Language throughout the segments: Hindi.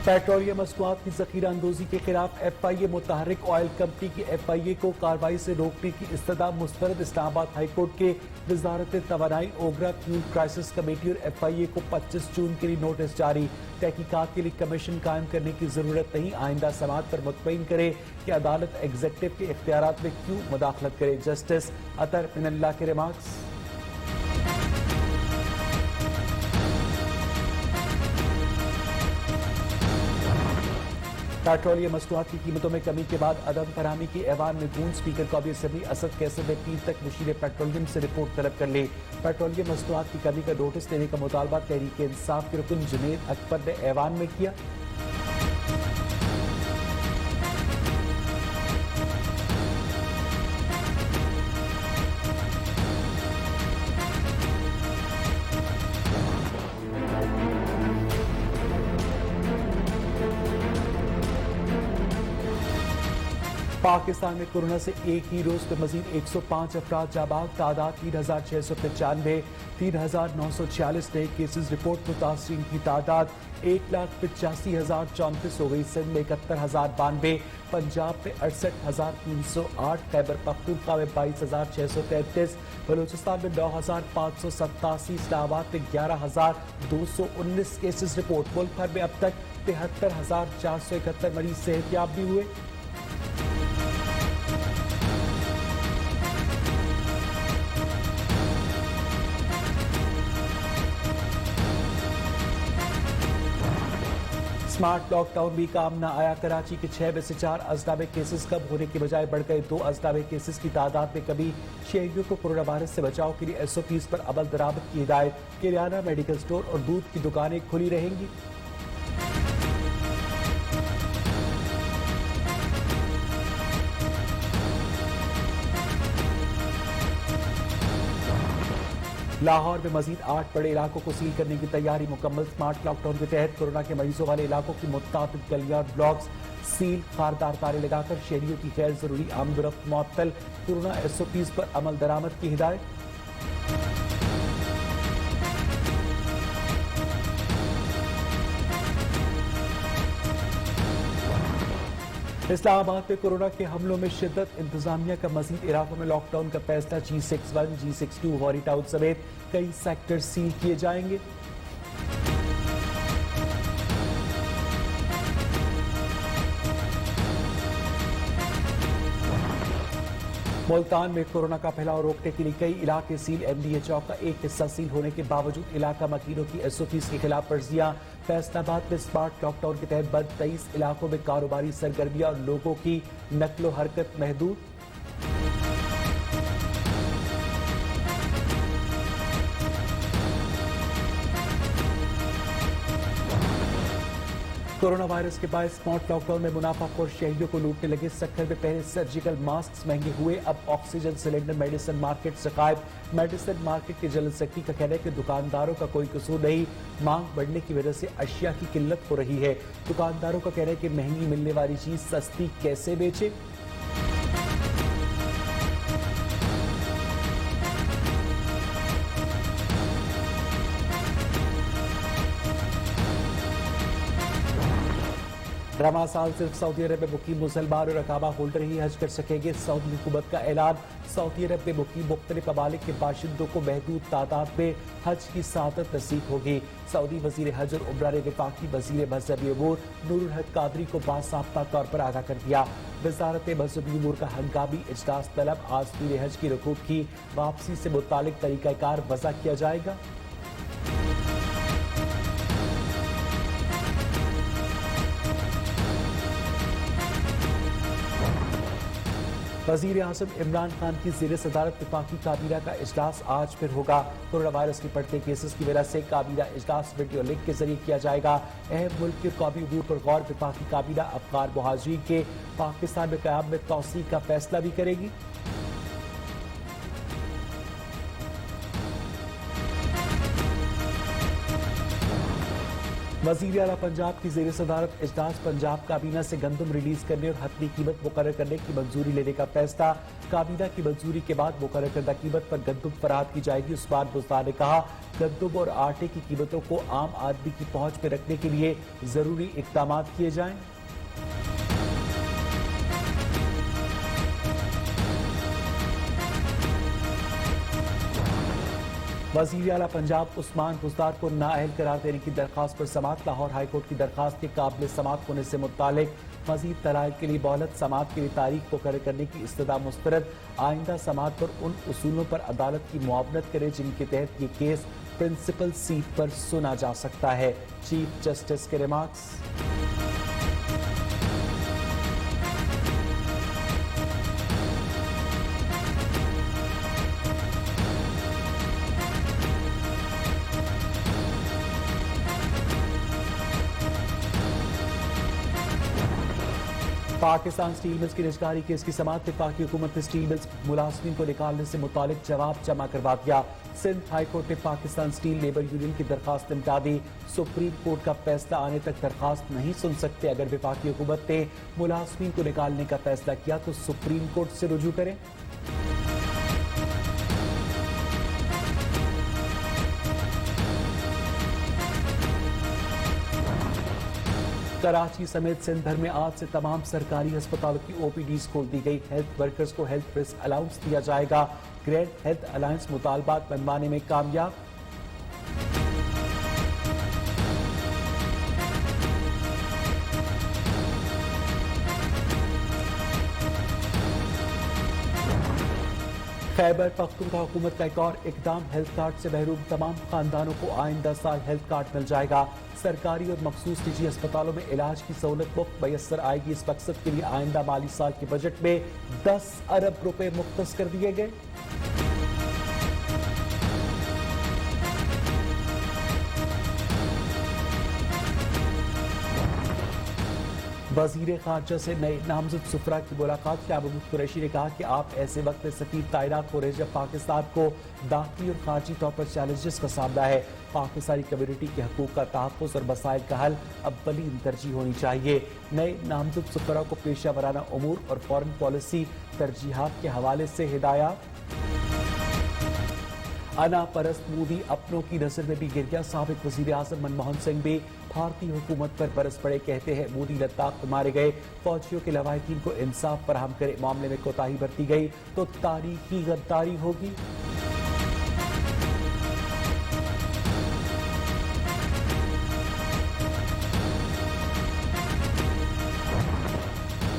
पेट्रोलियम मसनूआत की जखीरा अंदोजी के खिलाफ FIA मुतहरिक ऑयल कंपनी की FIA को कार्रवाई से रोकने की इस्तदा मुस्तरद। इस्लामाबाद हाईकोर्ट के वजारत तवानाई ओगरा फ्यूल क्राइसिस कमेटी और FIA को 25 जून के लिए नोटिस जारी। तहकीकात के लिए कमीशन कायम करने की जरूरत नहीं, आइंदा समाअत पर मुतमईन करे कि अदालत एग्जेक्टिव के इख्तियारात में क्यों मुदाखलत करे। जस्टिस अतर मिनल्ला के रिमार्क्स। पेट्रोलियम मसनूआत की कीमतों में कमी के बाद अदम फरहमी की ऐवान में गूंज। स्पीकर कौमी असम्बली असद कैसर ने पीर तक मुशीर पेट्रोलियम से रिपोर्ट तलब कर ली। पेट्रोलियम मसनूआत की कमी का नोटिस देने का मुतालबा तहरीक इंसाफ के रुकन जुनैद अकबर ने ऐवान में किया। पाकिस्तान में कोरोना से एक ही रोज में मजीद 105 अफराद जाबाग। तादाद 3695, 3946 नए केसेज रिपोर्ट। मुतासरीन की तादाद 1,85,034 हो गई। सिंध में 71,092, पंजाब में 68,308, खैबर पख्तूनख्वा में 22,633, बलूचिस्तान में 9,587, इस्लामाबाद में 11,219 केसेज रिपोर्ट। मुल्क भर में अब तक 73,471 मरीज सेहतयाब भी हुए। स्मार्ट लॉकडाउन भी काम न आया। कराची के 6 में से 4 अजला में केसेस कम होने के बजाय बढ़ गए। 2 अजला में केसेस की तादाद में कमी। शहरियों को कोरोना वायरस से बचाव के लिए SOPs पर अमल दरामद की हिदायत। किराना, मेडिकल स्टोर और दूध की दुकानें खुली रहेंगी। लाहौर में मजीद 8 बड़े इलाकों को सील करने की तैयारी मुकम्मल। स्मार्ट लॉकडाउन के तहत कोरोना के मरीजों वाले इलाकों की मुताबिक गलियां और ब्लॉक्स सील। खारदार तारे लगाकर शहरियों की गैर जरूरी आमदोरफ्त मुअत्तल। कोरोना SOPs पर अमल दरामद की हिदायत। इस्लामाबाद में कोरोना के हमलों में शिद्दत। इंतजामिया का मजीद इलाकों में लॉकडाउन का फैसला। G61, G62, हॉरी टाउन समेत कई सेक्टर सील किए जाएंगे। मुल्तान में कोरोना का फैलाव रोकने के लिए कई इलाके सील। MDA चौक का एक हिस्सा सील होने के बावजूद इलाका मकीनों की SOPs के खिलाफ वर्जियां। फैसलाबाद में स्मार्ट लॉकडाउन के तहत बंद 23 इलाकों में कारोबारी सरगर्मियां और लोगों की नकलो हरकत महदूद। कोरोना वायरस के बाद स्मार्ट लॉकडाउन में मुनाफाखोर शहरियों को लूटने लगे। सक्खर में पहले सर्जिकल मास्क महंगे हुए, अब ऑक्सीजन सिलेंडर। मेडिसिन मार्केट से गायब। मेडिसिन मार्केट के जनरल सेक्रेटरी का कहना है कि दुकानदारों का कोई कसूर नहीं, मांग बढ़ने की वजह से अशिया की किल्लत हो रही है। दुकानदारों का कहना है कि महंगी मिलने वाली चीज सस्ती कैसे बेचे। रवा साल सिर्फ सऊदी अरब में मुकीम मुसलमान और अकाबा होल्डर ही हज कर सकेंगे। सऊदी हुकूमत का ऐलान। सऊदी अरब में मुकीम मुख्तलिफ ममालिक के बाशिंदों को महदूद तादाद में हज की सादत नसीब होगी। सऊदी वजीर हज और उमरा ने वफाकी वजीर मजहबी अमूर नूरुल हक कादरी को बासाख्ता तौर पर आगाह कर दिया। वजारत मजहबी अमूर का हंगामी इजलास तलब। आज पीर हज की रकूब की वापसी से मुतालिक तरीकाकार वज़ा किया जाएगा। वज़ीर आज़म इमरान खान की ज़ेर सदारत वफाकी काबीना का इजलास आज फिर होगा। कोरोना वायरस के बढ़ते केसेस की वजह से काबीना इजलास वीडियो लिंक के जरिए किया जाएगा। अहम मुल्क के कौमी अमूर पर गौर। वफाकी काबीना अफगान मुहाजिरीन के पाकिस्तान में क़याम में तौसीक़ का फैसला भी करेगी। वजीर आला पंजाब की जेर सदारत इजलास पंजाब काबीना से गंदम रिलीज करने और हतमी कीमत मुकर्रर करने की मंजूरी लेने का फैसला। काबीना की मंजूरी के बाद मुकर्रर करदा कीमत पर गंदम फराहम की जाएगी। उस्मान बुज़दार ने कहा, गंदम और आटे की कीमतों को आम आदमी की पहुंच में रखने के लिए जरूरी इकदाम किए जाएं। वज़ीर आला पंजाब उस्मान बुज़दार को नाअहल करार देने की दरखास्त पर समाअत। लाहौर हाईकोर्ट की दरखास्त के काबिल समाअत होने से मुतालिक मज़ीद दलाइल के लिए मोहलत समाअत के लिए तारीख मुकर्रर करने की इस्तदा मुस्तरद। आइंदा समाअत पर उन उसूलों पर अदालत की मुआवनत करे जिनके तहत ये केस प्रिंसिपल सीट पर सुना जा सकता है। चीफ जस्टिस के रिमार्क्स। पाकिस्तान स्टील मिल्स की निजकारी केस की समाअत। वफाकी हुकूमत ने स्टील मिल्स मुलाजमीन को निकालने से मुतालिक जवाब जमा करवा दिया। सिंध हाई कोर्ट ने पाकिस्तान स्टील लेबर यूनियन की दरखास्त निपटा दी। सुप्रीम कोर्ट का फैसला आने तक दरखास्त नहीं सुन सकते। अगर वफाकी हुकूमत ने मुलाजमीन को निकालने का फैसला किया तो सुप्रीम कोर्ट से रुजू करें। कराची समेत सिंध भर में आज से तमाम सरकारी अस्पतालों की ओपीडीज खोल दी गई। हेल्थ वर्कर्स को हेल्थ रिस्क अलाउंस दिया जाएगा। ग्रेड हेल्थ अलायंस मुतालबात मनवाने में कामयाब। खैबर पख्तूनख्वा हुकूमत का एक और इकदाम। हेल्थ कार्ड से महरूम तमाम खानदानों को आइंदा साल हेल्थ कार्ड मिल जाएगा। सरकारी और मखसूस निजी अस्पतालों में इलाज की सहूलत मुफ्त मैसर आएगी। इस मकसद के लिए आइंदा माली साल के बजट में 10 अरब रुपए मुख्तस कर दिए गए। वजीर खारजा से नए नामजद सुफरा की मुलाकात। शाह महमूद कुरैशी ने कहा कि आप ऐसे वक्त में सफीर तैनात हो रहे जब पाकिस्तान को दाखिली और खारजी तौर पर चैलेंजेस का सामना है। पाकिस्तानी कम्युनिटी के हकूक का तहफ़्फ़ुज़ और मसाइल का हल अव्वलीन तरजीह होनी चाहिए। नए नामजद सुफरा को पेशा वराना उमूर और फॉरेन पॉलिसी तरजीहात के हवाले से हिदायत। अना परस्त मोदी अपनों की नजर में भी गिर गया। साबिक वजीर आजम मनमोहन सिंह भी भारतीय हुकूमत पर बरस पड़े। कहते हैं मोदी लद्दाख में मारे गए फौजियों के लवाहिकीन को इंसाफ फराहम करे। मामले में कोताही बरती गई तो तारीखी गद्दारी होगी।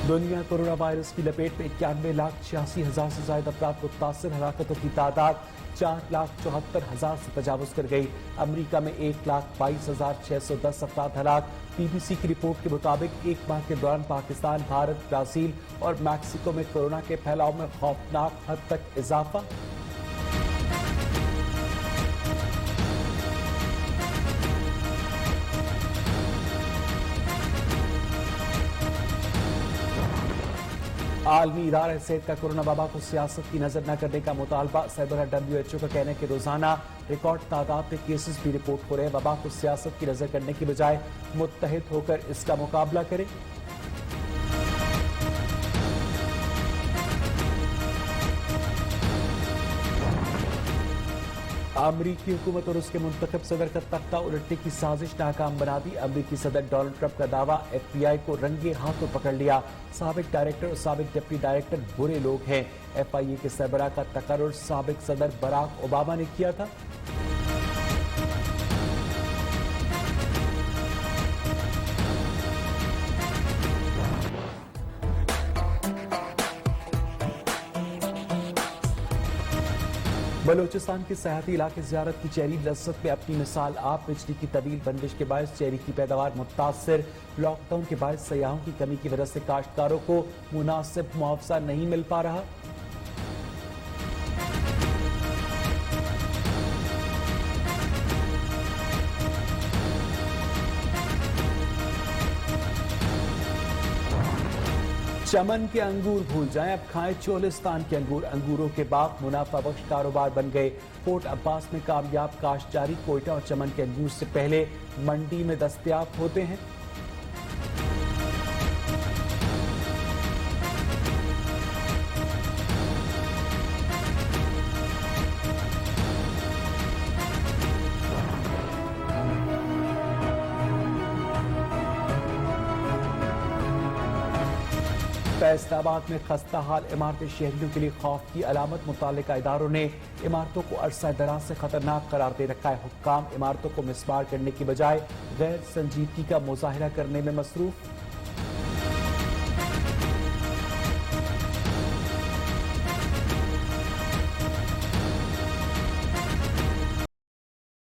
दुनिया कोरोना वायरस की लपेट में 91,86,000 से ज्यादा अफराद मुतासिर। हलाकतों की तादाद 4,74,000 से तजावुज कर गई। अमरीका में 1,22,610 अफराद हलाक। BBC की रिपोर्ट के मुताबिक एक माह के दौरान पाकिस्तान, भारत, ब्राजील और मैक्सिको में कोरोना के फैलाव में खौफनाक हद तक इजाफा। आलमी इदारा सेहत का कोरोना वबा को सियासत की नजर न करने का मुतालबा। सरबराह WHO का कहना है कि रोजाना रिकॉर्ड तादाद में केसेस भी रिपोर्ट हो रहे हैं। वबा को सियासत की नजर करने की बजाय मुत्तहिद होकर इसका मुकाबला करें। अमरीकी हुकूमत और उसके मुंतखब सदर का तख्ता उलटने की साजिश नाकाम बना दी। अमरीकी सदर डोनाल्ड ट्रंप का दावा, FBI को रंगे हाथों पकड़ लिया। साबिक डायरेक्टर और साबिक डिप्टी डायरेक्टर बुरे लोग हैं। FIA के सरबराह का तकर्रुर साबिक सदर बराक ओबामा ने किया था। बलोचिस्तान के सयाहती इलाके ज़ियारत की चेरी लज़्ज़त में अपनी मिसाल आप। बिजली की तवील बंदिश के बायस चेरी की पैदावार मुतासिर। लॉकडाउन के बायस सयाहों की कमी की वजह से काश्तकारों को मुनासिब मुआवजा नहीं मिल पा रहा। चमन के अंगूर भूल जाएं, अब खाएं चोलिस्तान के अंगूर। अंगूरों के बाग मुनाफा बख्श कारोबार बन गए। फोर्ट अब्बास में कामयाब काश्त जारी। कोयटा और चमन के अंगूर से पहले मंडी में दस्तयाब होते हैं। फैसलाबाद में खस्ता हाल इमारतें शहरियों के लिए खौफ की अलामत। मुताल्लिका इदारों ने इमारतों को अरसा दराज से खतरनाक करार दे रखा है। हुक्काम इमारतों को मिसमार करने की बजाय गैर संजीदगी का मुजाहिरा करने में मसरूफ।